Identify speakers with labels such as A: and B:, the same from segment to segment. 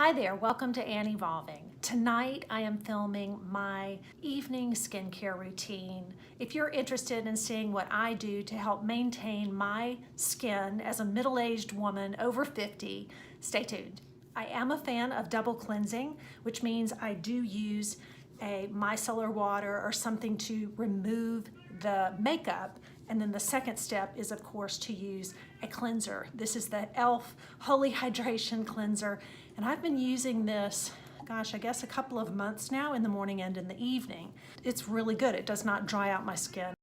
A: Hi there, welcome to AnnEvolving. Tonight I am filming my evening skincare routine. If you're interested in seeing what I do to help maintain my skin as a middle-aged woman over 50, stay tuned. I am a fan of double cleansing, which means I do use a micellar water or something to remove the makeup. And then the second step is, of course, to use a cleanser. This is the e.l.f. Holy Hydration Cleanser. And I've been using this, gosh, I guess a couple of months now, in the morning and in the evening. It's really good. It does not dry out my skin.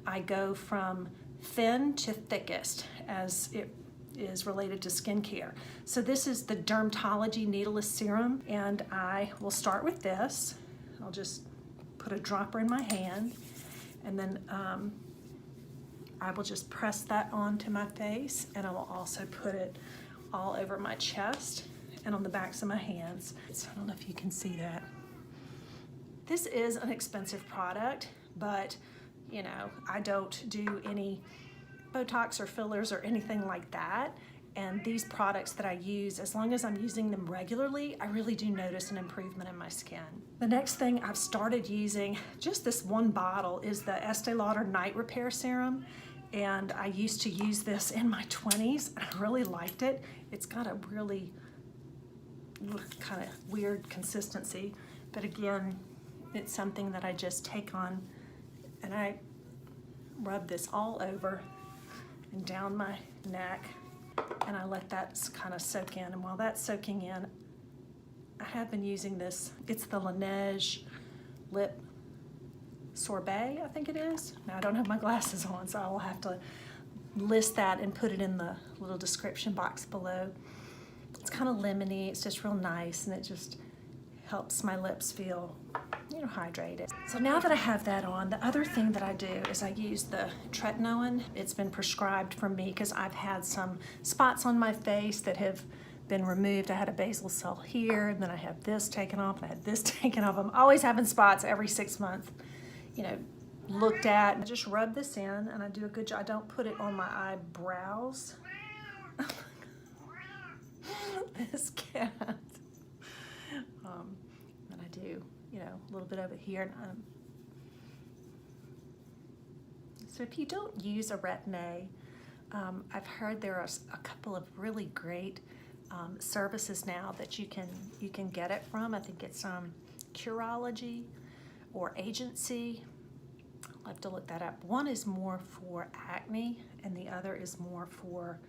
A: I go from thin to thickest as it is related to skincare. So this is the Dermatology Needleless Serum, and I will start with this. I'll just put a dropper in my hand, and then I will just press that onto my face, and I will also put it all over my chest and on the backs of my hands. So I don't know if you can see that. This is an expensive product, but you know, I don't do any Botox or fillers or anything like that. And these products that I use, as long as I'm using them regularly, I really do notice an improvement in my skin. The next thing I've started using, just this one bottle, is the Estee Lauder Night Repair Serum. And I used to use this in my 20s. I really liked it. It's got a really kind of weird consistency. But again, it's something that I just take on and I rub this all over and down my neck, and I let that kind of soak in. And while that's soaking in, I have been using this. It's the Laneige Lip Sorbet, I think it is. Now I don't have my glasses on, so I will have to list that and put it in the little description box below. It's kind of lemony, it's just real nice, and it just helps my lips feel, you know, hydrated. So now that I have that on, the other thing that I do is I use the tretinoin. It's been prescribed for me because I've had some spots on my face that have been removed. I had a basal cell here, and then I had this taken off, and I had this taken off. I'm always having spots every 6 months, you know, looked at. I just rub this in, and I do a good job. I don't put it on my eyebrows. This cat. And I do, you know, a little bit over here. So if you don't use a Retin-A, I've heard there are a couple of really great services now that you can get it from. I think it's Curology or Agency. I'll have to look that up. One is more for acne, and the other is more for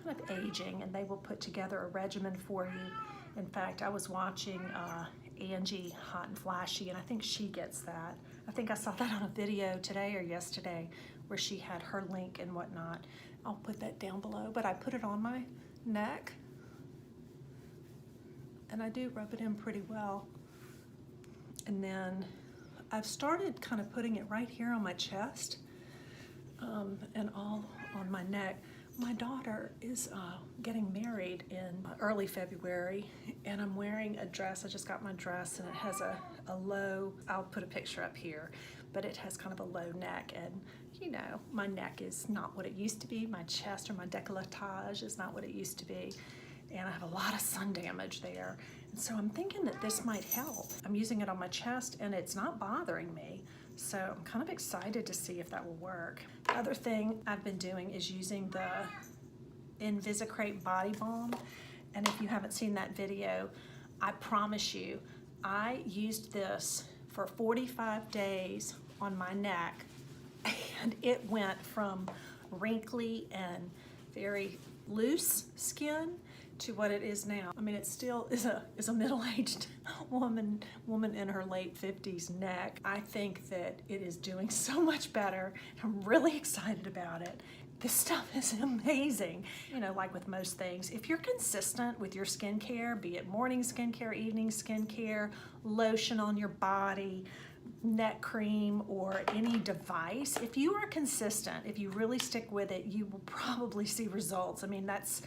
A: kind of aging, and they will put together a regimen for you. In fact, I was watching Angie Hot and Flashy, and I think she gets that. I think I saw that on a video today or yesterday where she had her link and whatnot. I'll put that down below, but I put it on my neck, and I do rub it in pretty well. And then I've started kind of putting it right here on my chest and all on my neck. My daughter is getting married in early February, and I'm wearing a dress. I just got my dress, and it has a low, I'll put a picture up here, but it has kind of a low neck, and you know, my neck is not what it used to be. My chest or my décolletage is not what it used to be, and I have a lot of sun damage there. And so I'm thinking that this might help. I'm using it on my chest, and it's not bothering me. So I'm kind of excited to see if that will work. The other thing I've been doing is using the Invisicrepe body balm. And if you haven't seen that video, I promise you, I used this for 45 days on my neck, and it went from wrinkly and very loose skin to what it is now. I mean, it still is a middle-aged woman in her late 50s neck. I think that it is doing so much better. I'm really excited about it. This stuff is amazing. You know, like with most things, if you're consistent with your skincare, be it morning skincare, evening skincare, lotion on your body, neck cream or any device, if you are consistent, if you really stick with it, you will probably see results. I mean, that's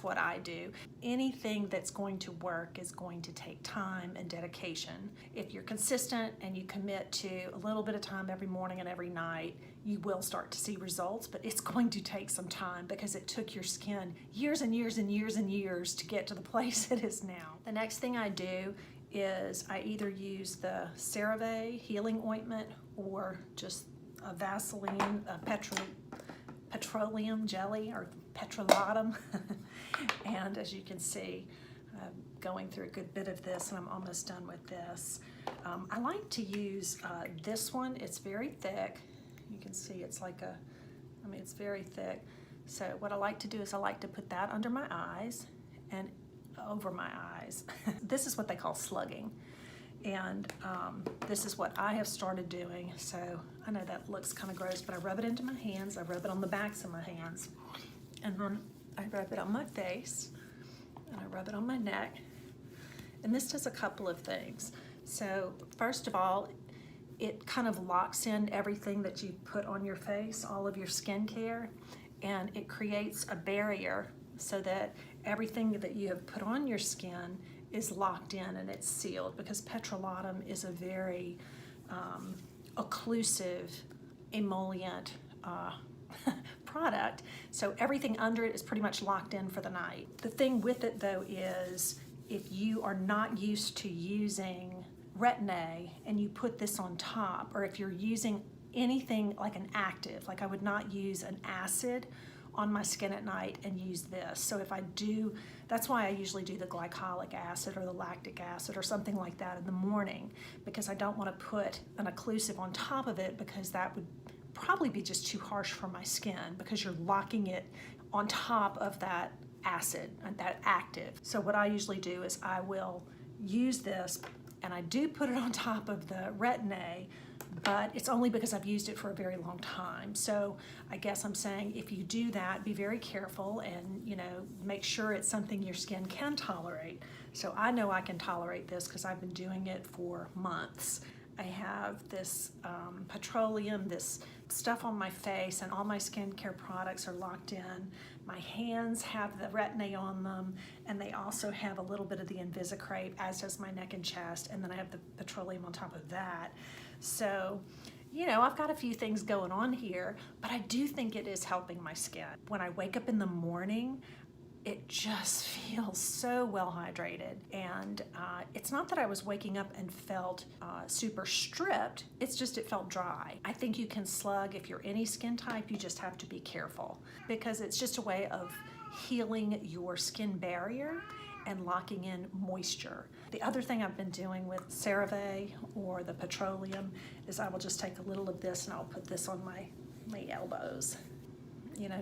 A: what I do. Anything that's going to work is going to take time and dedication. If you're consistent and you commit to a little bit of time every morning and every night, you will start to see results, but it's going to take some time because it took your skin years and years and years and years to get to the place it is now. The next thing I do is I either use the CeraVe healing ointment or just a Vaseline, petroleum jelly or petrolatum. And as you can see, I'm going through a good bit of this and I'm almost done with this. I like to use this one. It's very thick. You can see it's like it's very thick. So what I like to do is I like to put that under my eyes and over my eyes. This is what they call slugging. And this is what I have started doing. So I know that looks kind of gross, but I rub it into my hands. I rub it on the backs of my hands. And then I rub it on my face. And I rub it on my neck. And this does a couple of things. So first of all, it kind of locks in everything that you put on your face, all of your skincare, and it creates a barrier so that everything that you have put on your skin is locked in and it's sealed, because petrolatum is a very occlusive emollient product. So everything under it is pretty much locked in for the night. The thing with it though is if you are not used to using Retin-A and you put this on top, or if you're using anything like an active, like I would not use an acid on my skin at night and use this. So if I do, that's why I usually do the glycolic acid or the lactic acid or something like that in the morning, because I don't want to put an occlusive on top of it, because that would probably be just too harsh for my skin, because you're locking it on top of that acid and that active. So what I usually do is I will use this and I do put it on top of the Retin-A, but it's only because I've used it for a very long time. So I guess I'm saying if you do that, be very careful and make sure it's something your skin can tolerate. So I know I can tolerate this because I've been doing it for months. I have this petroleum, this stuff on my face, and all my skincare products are locked in. My hands have the Retin-A on them, and they also have a little bit of the Invisicrepe, as does my neck and chest, and then I have the petroleum on top of that. So, I've got a few things going on here, but I do think it is helping my skin. When I wake up in the morning, it just feels so well hydrated, and it's not that I was waking up and felt super stripped, it's just it felt dry. I think you can slug if you're any skin type, you just have to be careful, because it's just a way of healing your skin barrier and locking in moisture. The other thing I've been doing with CeraVe or the petroleum is I will just take a little of this and I'll put this on my elbows.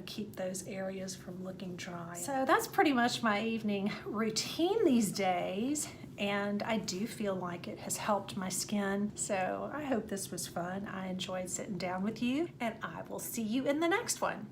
A: Keep those areas from looking dry. So that's pretty much my evening routine these days, and I do feel like it has helped my skin. So I hope this was fun. I enjoyed sitting down with you, and I will see you in the next one.